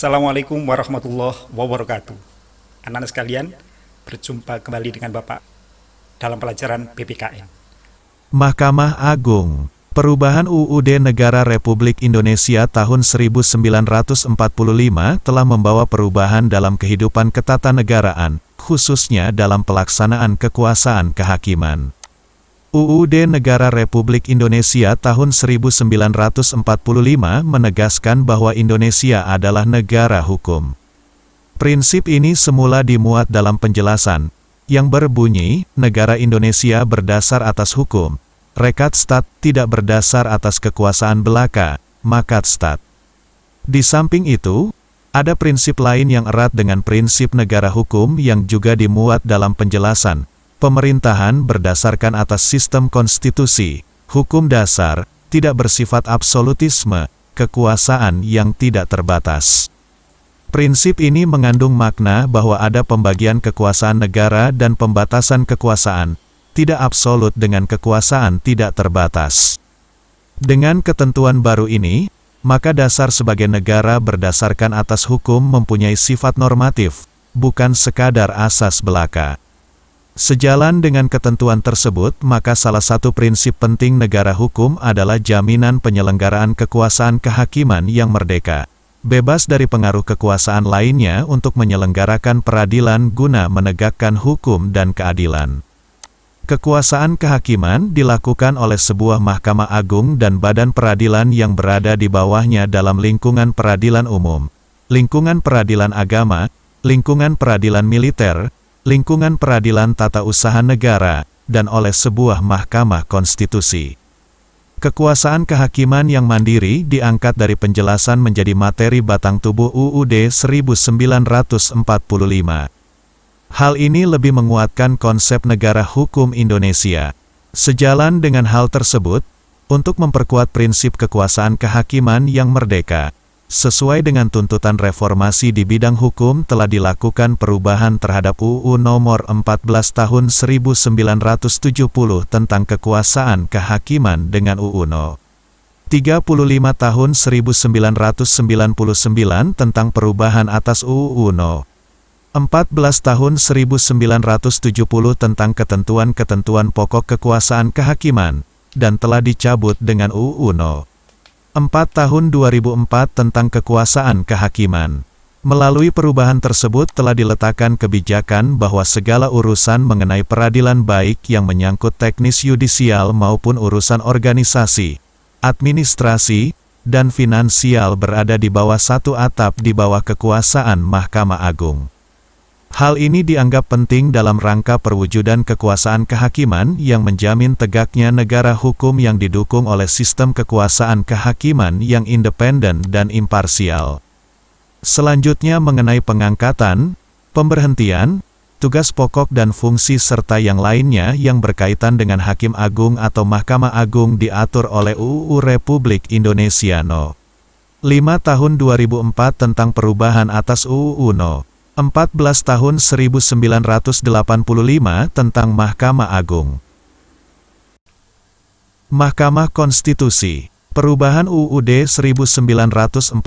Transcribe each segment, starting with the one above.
Assalamualaikum warahmatullahi wabarakatuh. Anak-anak sekalian, berjumpa kembali dengan Bapak dalam pelajaran PPKN. Mahkamah Agung. Perubahan UUD Negara Republik Indonesia tahun 1945 telah membawa perubahan dalam kehidupan ketatanegaraan, khususnya dalam pelaksanaan kekuasaan kehakiman. UUD Negara Republik Indonesia tahun 1945 menegaskan bahwa Indonesia adalah negara hukum. Prinsip ini semula dimuat dalam penjelasan, yang berbunyi, negara Indonesia berdasar atas hukum. Rekatstaat tidak berdasar atas kekuasaan belaka, Makatsstaat. Di samping itu, ada prinsip lain yang erat dengan prinsip negara hukum yang juga dimuat dalam penjelasan. Pemerintahan berdasarkan atas sistem konstitusi, hukum dasar, tidak bersifat absolutisme, kekuasaan yang tidak terbatas. Prinsip ini mengandung makna bahwa ada pembagian kekuasaan negara dan pembatasan kekuasaan, tidak absolut dengan kekuasaan tidak terbatas. Dengan ketentuan baru ini, maka dasar sebagai negara berdasarkan atas hukum mempunyai sifat normatif, bukan sekadar asas belaka. Sejalan dengan ketentuan tersebut, maka salah satu prinsip penting negara hukum adalah jaminan penyelenggaraan kekuasaan kehakiman yang merdeka, bebas dari pengaruh kekuasaan lainnya untuk menyelenggarakan peradilan guna menegakkan hukum dan keadilan. Kekuasaan kehakiman dilakukan oleh sebuah Mahkamah Agung dan badan peradilan yang berada di bawahnya dalam lingkungan peradilan umum, lingkungan peradilan agama, lingkungan peradilan militer, lingkungan peradilan tata usaha negara, dan oleh sebuah Mahkamah Konstitusi. Kekuasaan kehakiman yang mandiri diangkat dari penjelasan menjadi materi batang tubuh UUD 1945. Hal ini lebih menguatkan konsep negara hukum Indonesia. Sejalan dengan hal tersebut, untuk memperkuat prinsip kekuasaan kehakiman yang merdeka, sesuai dengan tuntutan reformasi di bidang hukum telah dilakukan perubahan terhadap UU Nomor 14 Tahun 1970 tentang kekuasaan kehakiman dengan UU No. 35 Tahun 1999 tentang perubahan atas UU No. 14 Tahun 1970 tentang ketentuan-ketentuan pokok kekuasaan kehakiman, dan telah dicabut dengan UU No. 4 Tahun 2004 tentang kekuasaan kehakiman. Melalui perubahan tersebut telah diletakkan kebijakan bahwa segala urusan mengenai peradilan baik yang menyangkut teknis yudisial maupun urusan organisasi, administrasi, dan finansial berada di bawah satu atap di bawah kekuasaan Mahkamah Agung. Hal ini dianggap penting dalam rangka perwujudan kekuasaan kehakiman yang menjamin tegaknya negara hukum yang didukung oleh sistem kekuasaan kehakiman yang independen dan imparsial. Selanjutnya mengenai pengangkatan, pemberhentian, tugas pokok dan fungsi serta yang lainnya yang berkaitan dengan Hakim Agung atau Mahkamah Agung diatur oleh UU Republik Indonesia No. 5 Tahun 2004 tentang perubahan atas UU No. 14 Tahun 1985 tentang Mahkamah Agung. Mahkamah Konstitusi. Perubahan UUD 1945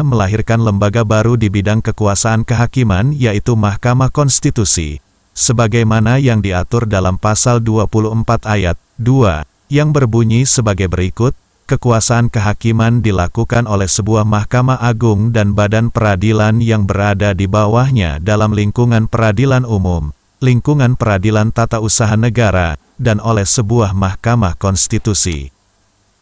melahirkan lembaga baru di bidang kekuasaan kehakiman yaitu Mahkamah Konstitusi, sebagaimana yang diatur dalam pasal 24 ayat 2, yang berbunyi sebagai berikut. Kekuasaan kehakiman dilakukan oleh sebuah Mahkamah Agung dan badan peradilan yang berada di bawahnya dalam lingkungan peradilan umum, lingkungan peradilan tata usaha negara, dan oleh sebuah Mahkamah Konstitusi.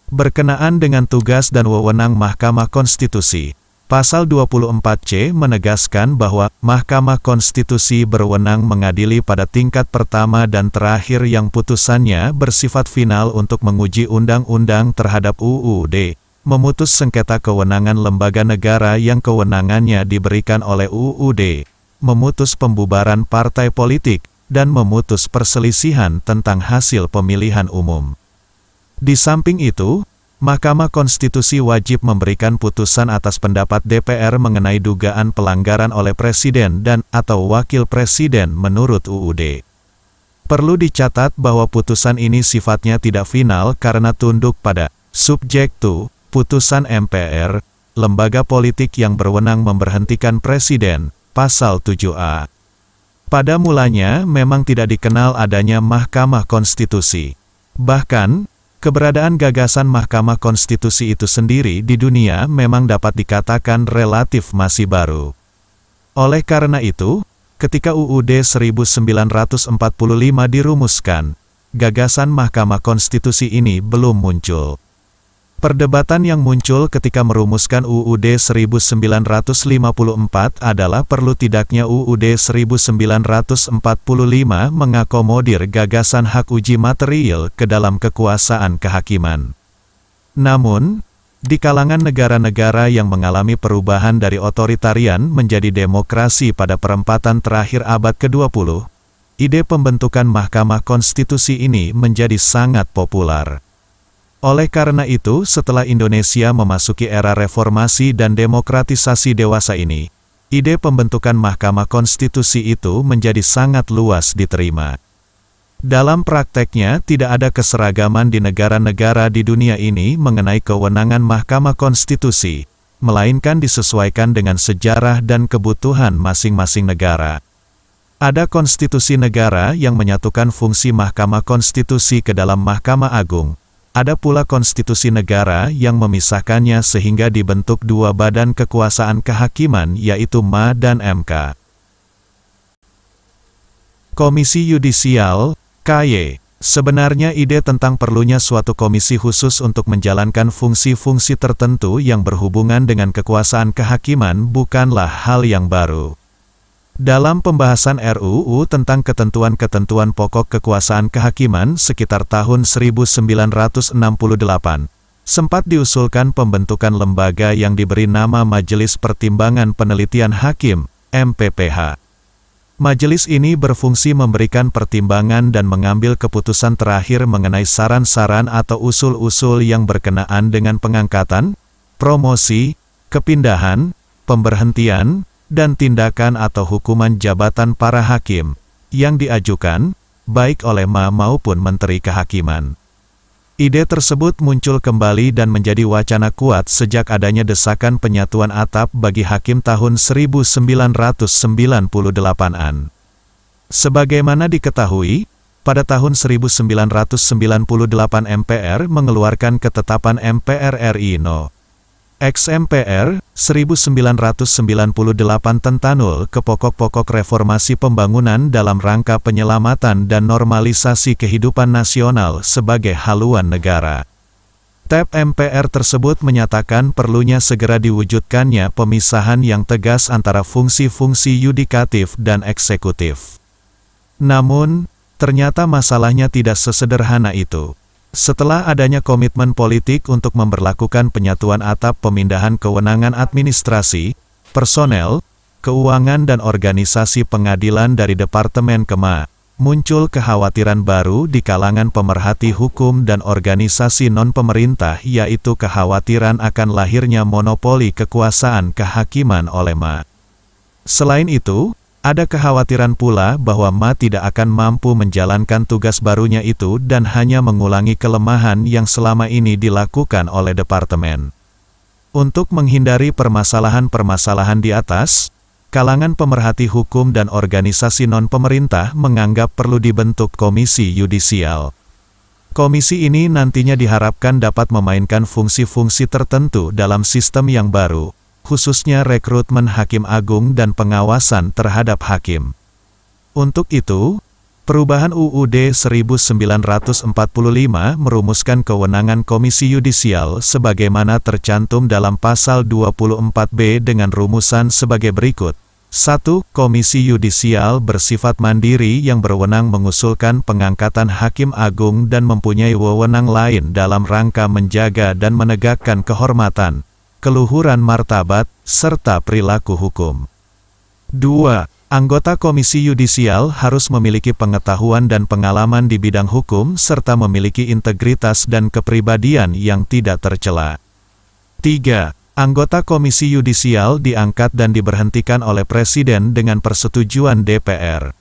Berkenaan dengan tugas dan wewenang Mahkamah Konstitusi, Pasal 24C menegaskan bahwa Mahkamah Konstitusi berwenang mengadili pada tingkat pertama dan terakhir yang putusannya bersifat final untuk menguji undang-undang terhadap UUD, memutus sengketa kewenangan lembaga negara yang kewenangannya diberikan oleh UUD, memutus pembubaran partai politik, dan memutus perselisihan tentang hasil pemilihan umum. Di samping itu, Mahkamah Konstitusi wajib memberikan putusan atas pendapat DPR mengenai dugaan pelanggaran oleh Presiden dan atau Wakil Presiden menurut UUD. Perlu dicatat bahwa putusan ini sifatnya tidak final karena tunduk pada subjektu putusan MPR, lembaga politik yang berwenang memberhentikan presiden, pasal 7A. Pada mulanya memang tidak dikenal adanya Mahkamah Konstitusi. Bahkan, keberadaan gagasan Mahkamah Konstitusi itu sendiri di dunia memang dapat dikatakan relatif masih baru. Oleh karena itu, ketika UUD 1945 dirumuskan, gagasan Mahkamah Konstitusi ini belum muncul. Perdebatan yang muncul ketika merumuskan UUD 1945 adalah perlu tidaknya UUD 1945 mengakomodir gagasan hak uji material ke dalam kekuasaan kehakiman. Namun, di kalangan negara-negara yang mengalami perubahan dari otoritarian menjadi demokrasi pada perempatan terakhir abad ke-20, ide pembentukan Mahkamah Konstitusi ini menjadi sangat populer. Oleh karena itu, setelah Indonesia memasuki era reformasi dan demokratisasi dewasa ini, ide pembentukan Mahkamah Konstitusi itu menjadi sangat luas diterima. Dalam prakteknya, tidak ada keseragaman di negara-negara di dunia ini mengenai kewenangan Mahkamah Konstitusi, melainkan disesuaikan dengan sejarah dan kebutuhan masing-masing negara. Ada konstitusi negara yang menyatukan fungsi Mahkamah Konstitusi ke dalam Mahkamah Agung. Ada pula konstitusi negara yang memisahkannya sehingga dibentuk dua badan kekuasaan kehakiman yaitu MA dan MK. Komisi Yudisial, KY. Sebenarnya ide tentang perlunya suatu komisi khusus untuk menjalankan fungsi-fungsi tertentu yang berhubungan dengan kekuasaan kehakiman bukanlah hal yang baru. Dalam pembahasan RUU tentang ketentuan-ketentuan pokok kekuasaan kehakiman sekitar tahun 1968, sempat diusulkan pembentukan lembaga yang diberi nama Majelis Pertimbangan Penelitian Hakim, MPPH. Majelis ini berfungsi memberikan pertimbangan dan mengambil keputusan terakhir mengenai saran-saran atau usul-usul yang berkenaan dengan pengangkatan, promosi, kepindahan, pemberhentian, dan tindakan atau hukuman jabatan para hakim, yang diajukan, baik oleh MA maupun Menteri Kehakiman. Ide tersebut muncul kembali dan menjadi wacana kuat sejak adanya desakan penyatuan atap bagi hakim tahun 1998-an. Sebagaimana diketahui, pada tahun 1998 MPR mengeluarkan ketetapan MPR RI No. X-MPR 1998 Tentanul ke pokok-pokok reformasi pembangunan dalam rangka penyelamatan dan normalisasi kehidupan nasional sebagai haluan negara. TAP MPR tersebut menyatakan perlunya segera diwujudkannya pemisahan yang tegas antara fungsi-fungsi yudikatif dan eksekutif. Namun, ternyata masalahnya tidak sesederhana itu. Setelah adanya komitmen politik untuk memberlakukan penyatuan atap pemindahan kewenangan administrasi, personel, keuangan dan organisasi pengadilan dari Departemen Kema, muncul kekhawatiran baru di kalangan pemerhati hukum dan organisasi non-pemerintah yaitu kekhawatiran akan lahirnya monopoli kekuasaan kehakiman oleh MA. Selain itu, ada kekhawatiran pula bahwa MA tidak akan mampu menjalankan tugas barunya itu dan hanya mengulangi kelemahan yang selama ini dilakukan oleh Departemen. Untuk menghindari permasalahan-permasalahan di atas, kalangan pemerhati hukum dan organisasi non-pemerintah menganggap perlu dibentuk Komisi Yudisial. Komisi ini nantinya diharapkan dapat memainkan fungsi-fungsi tertentu dalam sistem yang baru, khususnya rekrutmen hakim agung dan pengawasan terhadap hakim. Untuk itu, perubahan UUD 1945 merumuskan kewenangan Komisi Yudisial sebagaimana tercantum dalam pasal 24B dengan rumusan sebagai berikut. 1. Komisi Yudisial bersifat mandiri yang berwenang mengusulkan pengangkatan hakim agung dan mempunyai wewenang lain dalam rangka menjaga dan menegakkan kehormatan, keluhuran martabat, serta perilaku hukum. 2. Anggota Komisi Yudisial harus memiliki pengetahuan dan pengalaman di bidang hukum serta memiliki integritas dan kepribadian yang tidak tercela. 3. Anggota Komisi Yudisial diangkat dan diberhentikan oleh Presiden dengan persetujuan DPR.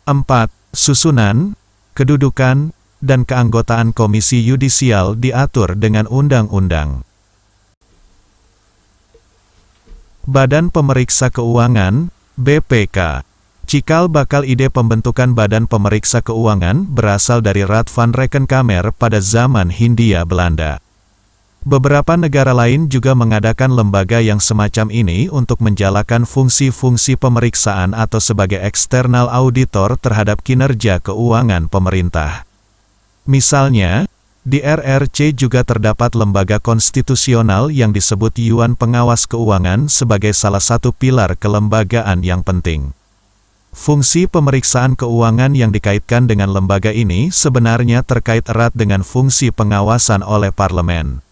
4. Susunan, kedudukan, dan keanggotaan Komisi Yudisial diatur dengan undang-undang. Badan Pemeriksa Keuangan, BPK. Cikal bakal ide pembentukan Badan Pemeriksa Keuangan berasal dari Raad van Rekenkamer pada zaman Hindia Belanda. Beberapa negara lain juga mengadakan lembaga yang semacam ini untuk menjalankan fungsi-fungsi pemeriksaan atau sebagai eksternal auditor terhadap kinerja keuangan pemerintah. Misalnya, di RRC juga terdapat lembaga konstitusional yang disebut Yuan Pengawas Keuangan sebagai salah satu pilar kelembagaan yang penting. Fungsi pemeriksaan keuangan yang dikaitkan dengan lembaga ini sebenarnya terkait erat dengan fungsi pengawasan oleh parlemen.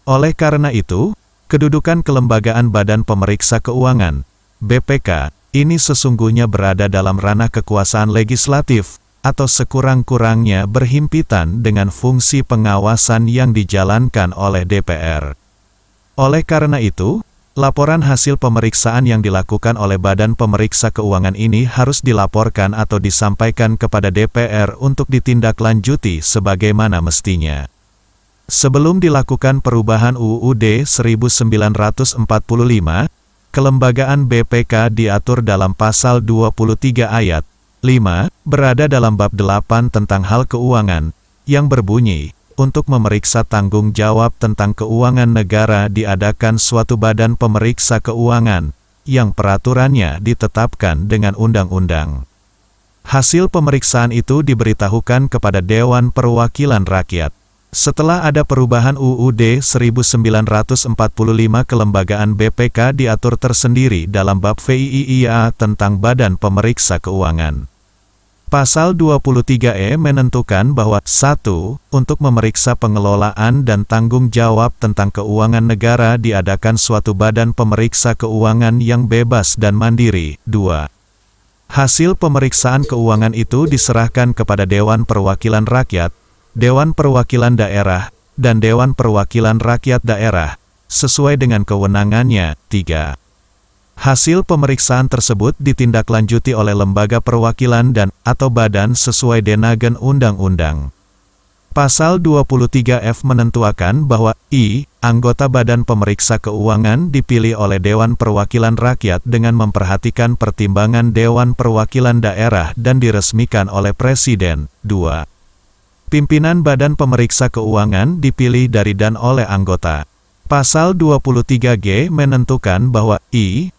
Oleh karena itu, kedudukan kelembagaan Badan Pemeriksa Keuangan, BPK, ini sesungguhnya berada dalam ranah kekuasaan legislatif, atau sekurang-kurangnya berhimpitan dengan fungsi pengawasan yang dijalankan oleh DPR. Oleh karena itu, laporan hasil pemeriksaan yang dilakukan oleh Badan Pemeriksa Keuangan ini harus dilaporkan atau disampaikan kepada DPR untuk ditindaklanjuti sebagaimana mestinya. Sebelum dilakukan perubahan UUD 1945, kelembagaan BPK diatur dalam pasal 23 ayat 5, berada dalam bab 8 tentang hal keuangan, yang berbunyi, untuk memeriksa tanggung jawab tentang keuangan negara diadakan suatu badan pemeriksa keuangan, yang peraturannya ditetapkan dengan undang-undang. Hasil pemeriksaan itu diberitahukan kepada Dewan Perwakilan Rakyat. Setelah ada perubahan UUD 1945, kelembagaan BPK diatur tersendiri dalam bab VIIA tentang Badan Pemeriksa Keuangan. Pasal 23E menentukan bahwa 1. Untuk memeriksa pengelolaan dan tanggung jawab tentang keuangan negara diadakan suatu badan pemeriksa keuangan yang bebas dan mandiri. 2. Hasil pemeriksaan keuangan itu diserahkan kepada Dewan Perwakilan Rakyat, Dewan Perwakilan Daerah, dan Dewan Perwakilan Rakyat Daerah, sesuai dengan kewenangannya. 3. Hasil pemeriksaan tersebut ditindaklanjuti oleh lembaga perwakilan dan atau badan sesuai dengan undang-undang. Pasal 23F menentukan bahwa anggota Badan Pemeriksa Keuangan dipilih oleh Dewan Perwakilan Rakyat dengan memperhatikan pertimbangan Dewan Perwakilan Daerah dan diresmikan oleh Presiden. 2. Pimpinan Badan Pemeriksa Keuangan dipilih dari dan oleh anggota. Pasal 23G menentukan bahwa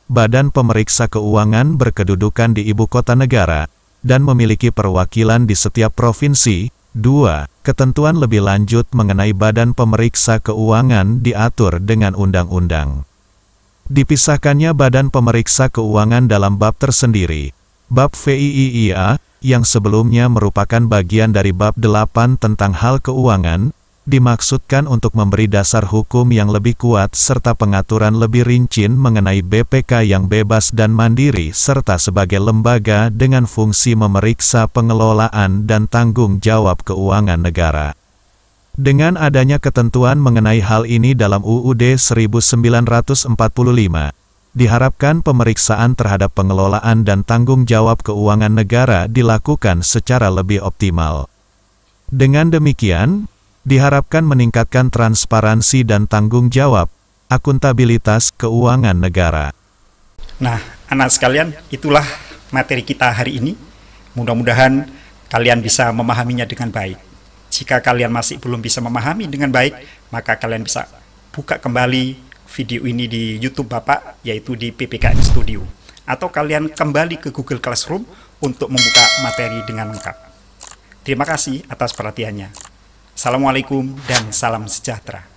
Badan Pemeriksa Keuangan berkedudukan di ibu kota negara, dan memiliki perwakilan di setiap provinsi. 2. Ketentuan lebih lanjut mengenai Badan Pemeriksa Keuangan diatur dengan undang-undang. Dipisahkannya Badan Pemeriksa Keuangan dalam bab tersendiri, bab VIIA, yang sebelumnya merupakan bagian dari bab 8 tentang hal keuangan, dimaksudkan untuk memberi dasar hukum yang lebih kuat serta pengaturan lebih rinci mengenai BPK yang bebas dan mandiri serta sebagai lembaga dengan fungsi memeriksa pengelolaan dan tanggung jawab keuangan negara. Dengan adanya ketentuan mengenai hal ini dalam UUD 1945, diharapkan pemeriksaan terhadap pengelolaan dan tanggung jawab keuangan negara dilakukan secara lebih optimal. Dengan demikian, diharapkan meningkatkan transparansi dan tanggung jawab, akuntabilitas keuangan negara. Nah, anak sekalian, itulah materi kita hari ini. Mudah-mudahan kalian bisa memahaminya dengan baik. Jika kalian masih belum bisa memahami dengan baik, maka kalian bisa buka kembali video ini di YouTube Bapak, yaitu di PPKN Studio. Atau kalian kembali ke Google Classroom untuk membuka materi dengan lengkap. Terima kasih atas perhatiannya. Assalamualaikum dan salam sejahtera.